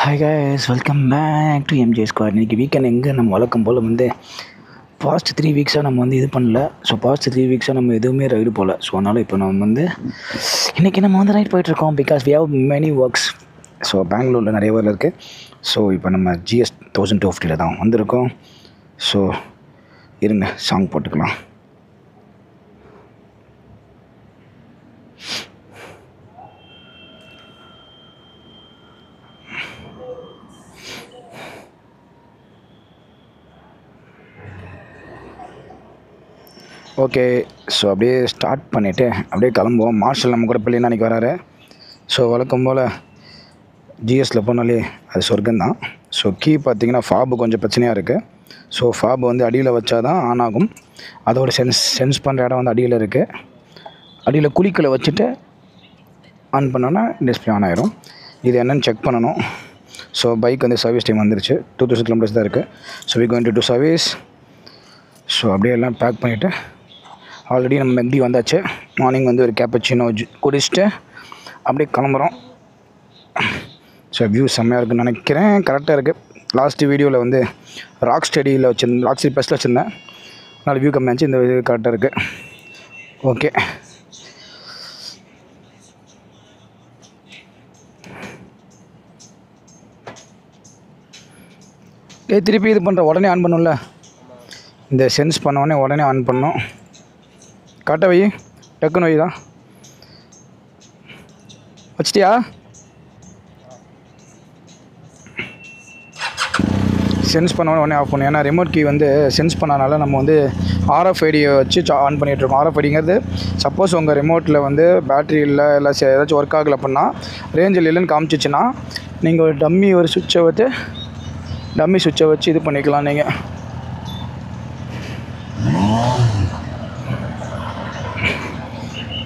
Hi guys, welcome back to MJ squad. இன்றைக்கி weekend எங்கே நம்ம வழக்கம் போல் பாஸ்ட் 3 வீக்ஸாக நம்ம இது பண்ணல. ஸோ பாஸ்ட் 3 வீக்ஸாக நம்ம எதுவுமே ரைடு போகல. ஸோ அதனால் இப்போ நம்ம இன்றைக்கி நம்ம ரைட் போயிட்டுருக்கோம். Because we have many works. So பெங்களூரில் நிறைய வேலை இருக்குது. ஸோ இப்போ நம்ம GS 1250 தான் வந்திருக்கோம். ஸோ இருங்க, சாங் போட்டுக்கலாம். ஓகே, ஸோ அப்படியே ஸ்டார்ட் பண்ணிவிட்டு அப்படியே கிளம்புவோம். மார்ஷல் நம்ம கூட பிள்ளைங்க அன்றைக்கி வராரு. ஸோ வழக்கம் போல் ஜிஎஸில் போனாலே அது சொர்க்கம்தான். ஸோ கீ பார்த்திங்கன்னா ஃபாபு கொஞ்சம் பிரச்சனையாக இருக்குது. ஸோ ஃபாபு அடியில் வச்சா தான் ஆன் ஆகும். அதோட சென்ஸ் பண்ணுற இடம் அடியில் இருக்குது. அடியில் குளிக்கலை வச்சுட்டு ஆன் பண்ணோன்னா டிஸ்பிளே ஆன் ஆகிரும். இது என்னென்னு செக் பண்ணணும். ஸோ பைக் சர்வீஸ் டைம் வந்துருச்சு. 2000 கிலோமீட்டர்ஸ் தான் இருக்குது. So we going to do service. So அப்படியே எல்லாம் பேக் பண்ணிவிட்டு ஆல்ரெடி நம்ம மெக்டி வந்தாச்சு. மார்னிங் ஒரு கேப்பச்சினோ குடிச்சிட்டு அப்படியே கிளம்புறோம். ஸோ வியூ செம்மையாக இருக்குதுன்னு நினைக்கிறேன். கரெக்டாக இருக்குது. லாஸ்ட் வீடியோவில் ராக் ஸ்டடியில் வச்சுருந்தேன், ராக் ஸ்டடி ப்ளஸில் வச்சுருந்தேன். அதனால் வியூ கம்மியாச்சு. இந்த இது கரெக்டாக இருக்குது. ஓகே, திருப்பி இது பண்ணுற உடனே ஆன் பண்ணும்ல. இந்த சென்ஸ் பண்ண உடனே ஆன் பண்ணோம். கரெக்டாக வை, டக்குன்னு வை தான். வச்சிட்டியா? சென்ஸ் பண்ண உடனே ஆஃப் பண்ணும். ஏன்னா ரிமோட் கீ சென்ஸ் பண்ணனால நம்ம RFIDயை வச்சு ஆன் பண்ணிகிட்ருக்கோம். RFIDங்கிறது சப்போஸ் உங்கள் ரிமோட்டில் பேட்ரி இல்லை இல்லை ஏதாச்சும் ஒர்க் ஆகலை அப்படின்னா, ரேஞ்சில் இல்லைன்னு காமிச்சிச்சின்னா நீங்கள் ஒரு டம்மி சுவிட்சை வச்சு இது பண்ணிக்கலாம். நீங்கள்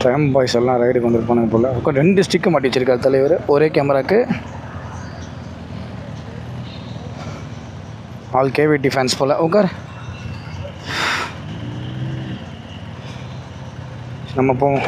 ட்ரைம் பாய்ஸ் எல்லாம் ரைடுக்கு வந்துருப்பானுங்க போல். 2 ஸ்டிக்கு மாட்டி வச்சிருக்காரு தலைவர் ஒரே கேமராக்கு. ஆல் கேவிடி ஃபேன்ஸ் போல். உட்கார், நம்ம போவோம்.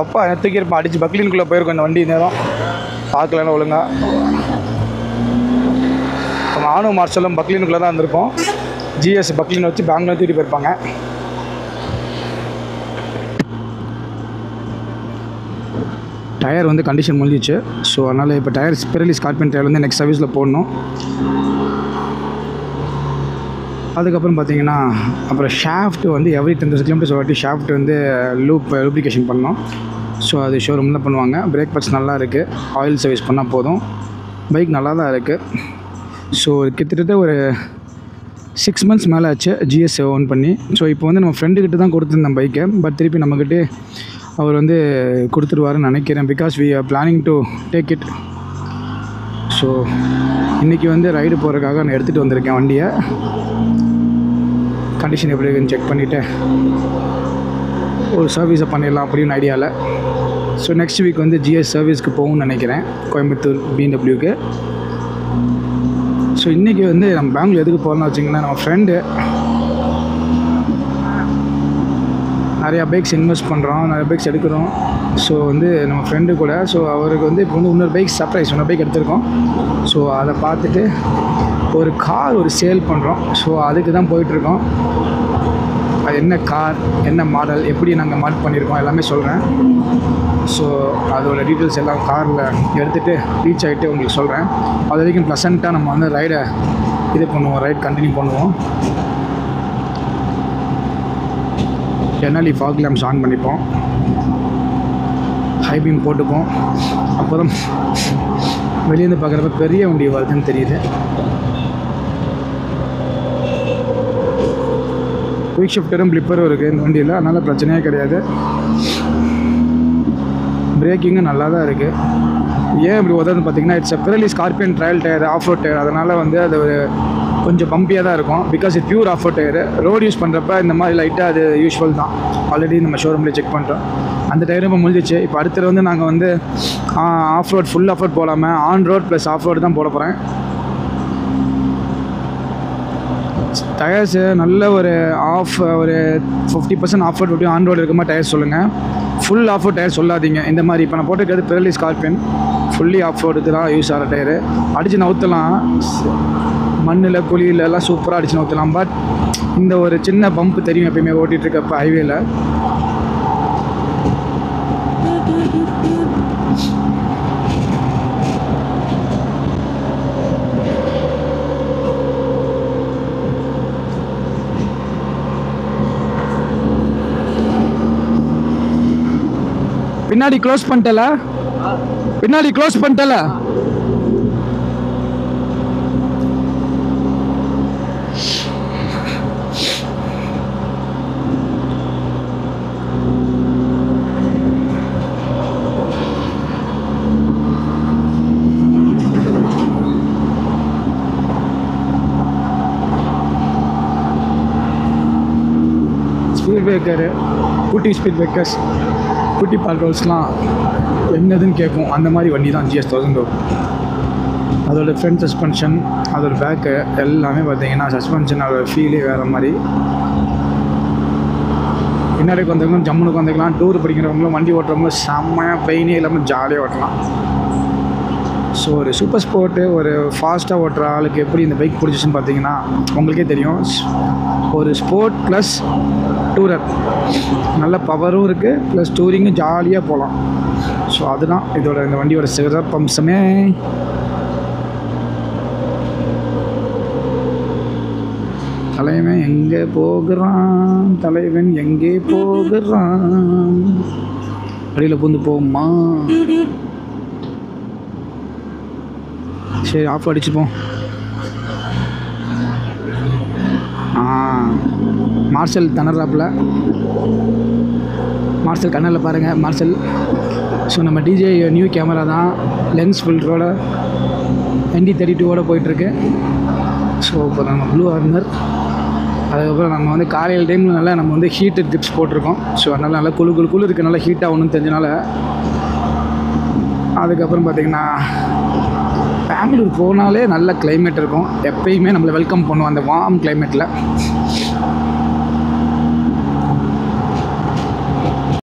அப்பா என்ன தூக்கியிருப்பேன், அடித்து பக்லீனுக்குள்ளே போயிருக்கோம். இந்த வண்டி நேரம் பார்க்கலன்னா ஒழுங்கா. நானும் மார்ஷலும் பக்லீனுக்குள்ளே தான் இருந்திருப்போம். GS பக்லீன் வச்சு பெங்களூர் தூக்கிட்டு போயிருப்பாங்க. டயர் கண்டிஷன் முடிஞ்சிச்சு. ஸோ அதனால் இப்போ டயர் ஸ்பெரலி ஸ்கார்பியன் டயர் நெக்ஸ்ட் சர்வீஸில் போடணும். அதுக்கப்புறம் பார்த்தீங்கன்னா அப்புறம் ஷாஃப்ட் எவ்ரி 10 கிலோமீட்டர்ஸ் வாட்டி ஷாஃப்ட் லூப்ளிகேஷன் பண்ணோம். ஸோ அது ஷோரூம் தான் பண்ணுவாங்க. பிரேக் பட்ஸ் நல்லா இருக்குது. ஆயில் சர்வீஸ் பண்ணால் போதும். பைக் நல்லா தான் இருக்குது. ஸோ கிட்டத்தட்ட ஒரு 6 மந்த்ஸ் மேலே ஆச்சு GS ஓன் பண்ணி. ஸோ இப்போ நம்ம ஃப்ரெண்டுக்கிட்ட தான் கொடுத்துருந்தேன் பைக்கை. பட் திருப்பி நம்மக்கிட்ட அவர் கொடுத்துருவாருன்னு நினைக்கிறேன். Because we are planning to take it. So இன்றைக்கி ரைடு போகிறதுக்காக நான் எடுத்துகிட்டு வந்திருக்கேன் வண்டியை. கண்டிஷன் எப்படி இருக்குன்னு செக் பண்ணிவிட்டு ஒரு சர்வீஸை பண்ணிடலாம் அப்படின்னு ஐடியாவில். ஸோ நெக்ஸ்ட் வீக் GS சர்வீஸ்க்கு போகும்னு நினைக்கிறேன், கோயம்புத்தூர் BMW. ஸோ இன்றைக்கி நம்ம பெங்களூர் எதுக்கு போகலான்னு வச்சிங்கன்னா, நம்ம ஃப்ரெண்டு நிறையா பைக்ஸ் இன்வெஸ்ட் பண்ணுறோம், நிறைய பைக்ஸ் எடுக்கிறோம். ஸோ நம்ம ஃப்ரெண்டு கூட. ஸோ அவருக்கு இப்போ இன்னொரு பைக் சர்ப்ரைஸ், இன்னொரு பைக் எடுத்திருக்கோம். ஸோ அதை பார்த்துட்டு ஒரு கார் சேல் பண்ணுறோம். ஸோ அதுக்கு தான் போயிட்டுருக்கோம். அது என்ன கார், என்ன மாடல், எப்படி நாங்கள் மார்க் பண்ணியிருக்கோம் எல்லாமே சொல்கிறேன். ஸோ அதோட டீட்டெயில்ஸ் எல்லாம் காரில் எடுத்துகிட்டு ரீச் ஆகிட்டு உங்களுக்கு சொல்கிறேன். அது வரைக்கும் ப்ளசண்ட்டாக நம்ம ரைடை ரைட் கண்டினியூ பண்ணுவோம். என்எல்இ ஃபாக் லேம்ப்ஸ் ஆன் பண்ணிப்போம், ஹை பீம் போட்டுப்போம். அப்புறம் வெளியேருந்து பார்க்குறப்ப பெரிய வண்டி வருதுன்னு தெரியுது. குயிக் ஷிஃப்டரும் பிளிப்பரும் இருக்குது இந்த வண்டியில், அதனால் பிரச்சனையே கிடையாது. பிரேக்கிங்கும் நல்லா தான் இருக்குது. ஏன் இப்படி உதவுன்னு பார்த்தீங்கன்னா, it's Pirelli Scorpion Trail tyre, off road tyre. அதனால் அது ஒரு கொஞ்சம் பம்பியாக தான் இருக்கும். பிகாஸ் இது pure off road tyre. Road use பண்ணுறப்ப இந்த மாதிரி லைட்டாக அது யூஸ்வல் தான். ஆல்ரெடி நம்ம ஷோரூம்லேயே செக் பண்ணிட்டோம். அந்த டயரும் இப்போ முடிஞ்சிச்சு. இப்போ அடுத்தது வந்து நாங்கள் வந்து off road full off road போடாமல் on road plus off road தான் போட போகிறேன். டயர்ஸு நல்ல ஒரு 50% ஆஃப் ரோட் எப்படி ஆன் ரோடு இருக்குமா டயர்ஸ் சொல்லுங்கள். ஃபுல் ஆஃப் ரோட் டயர் சொல்லாதீங்க. இந்த மாதிரி இப்போ நான் போட்டுக்கிறது பிரெல்லி ஸ்கார்பியன் ஃபுல்லி ஆஃப் ரோடுக்கு தான் யூஸ் ஆகிற டயரு. அடித்து நவுத்தலாம், மண்ணில் குழியில எல்லாம் சூப்பராக அடித்து நவுத்தலாம். பட் இந்த ஒரு சின்ன பம்ப் தெரியும் எப்பயுமே ஓட்டிகிட்ருக்கப்போ ஹைவேல. பின்னாடி க்ளோஸ் பண்ணிட்டல, பின்னாடி க்ளோஸ் பண்ணிட்டல. ஸ்பீட் பிரேக்கரு, குட்டி ஸ்பீட் பிரேக்கர்ஸ், குட்டி பால்ரோல்ஸ்லாம் என்னதுன்னு கேட்கும். அந்த மாதிரி வண்டி தான் GS 1000. அதோட ஃப்ரண்ட் சஸ்பென்ஷன், அதோட பேக்கு எல்லாமே பார்த்தீங்கன்னா சஸ்பென்ஷன் அதோட ஃபீலே வேறு மாதிரி. பின்னாடி வந்தவங்களும் ஜம்முனுக்கு வந்துக்கலாம். டூர் படிக்கிறவங்களும் வண்டி ஓட்டுறவங்களும் செம்மையாக பெயினே இல்லாமல் ஜாலியாக ஓட்டலாம். ஸோ ஒரு சூப்பர் ஸ்போர்ட்டு ஒரு ஃபாஸ்ட்டாக ஓட்டுற ஆளுக்கு எப்படி இந்த பைக் பிடிச்சிச்சுன்னு பார்த்தீங்கன்னா உங்களுக்கே தெரியும். ஒரு ஸ்போர்ட் ப்ளஸ் டூரர், நல்ல பவரும் இருக்குது ப்ளஸ் டூரிங்கும் ஜாலியாக போகலாம். ஸோ அதுதான் இதோட இந்த வண்டியோட சிறப்பம்சமே. தலைவன் எங்கே போகிறான், தலைவன் எங்கே போகிறான், அடியில் பூந்து போகுமா. சரி ஆஃப் அடிச்சுப்போம். மார்ஷல் திணறாப்பில், மார்ஷல் கண்ணில் பாருங்கள் மார்ஷல். ஸோ நம்ம டிஜே நியூ கேமரா தான், லென்ஸ் ஃபில்டரோட ND32 போயிட்டுருக்கு. ஸோ இப்போ நம்ம ப்ளூ ஆர்னர், அதுக்கப்புறம் நம்ம வந்து காலையில் டைமில் நல்லா நம்ம வந்து ஹீட்டட் டிப்ஸ் போட்டிருக்கோம். ஸோ அதனால் நல்லா குழு இருக்குது, நல்லா ஹீட் ஆகணும்னு தெரிஞ்சனால. அதுக்கப்புறம் பார்த்திங்கன்னா பெங்களூர் போனாலே நல்ல கிளைமேட் இருக்கும். எப்பயுமே நம்மளை வெல்கம் பண்ணுவோம் அந்த வார்ம் கிளைமேட்டில்.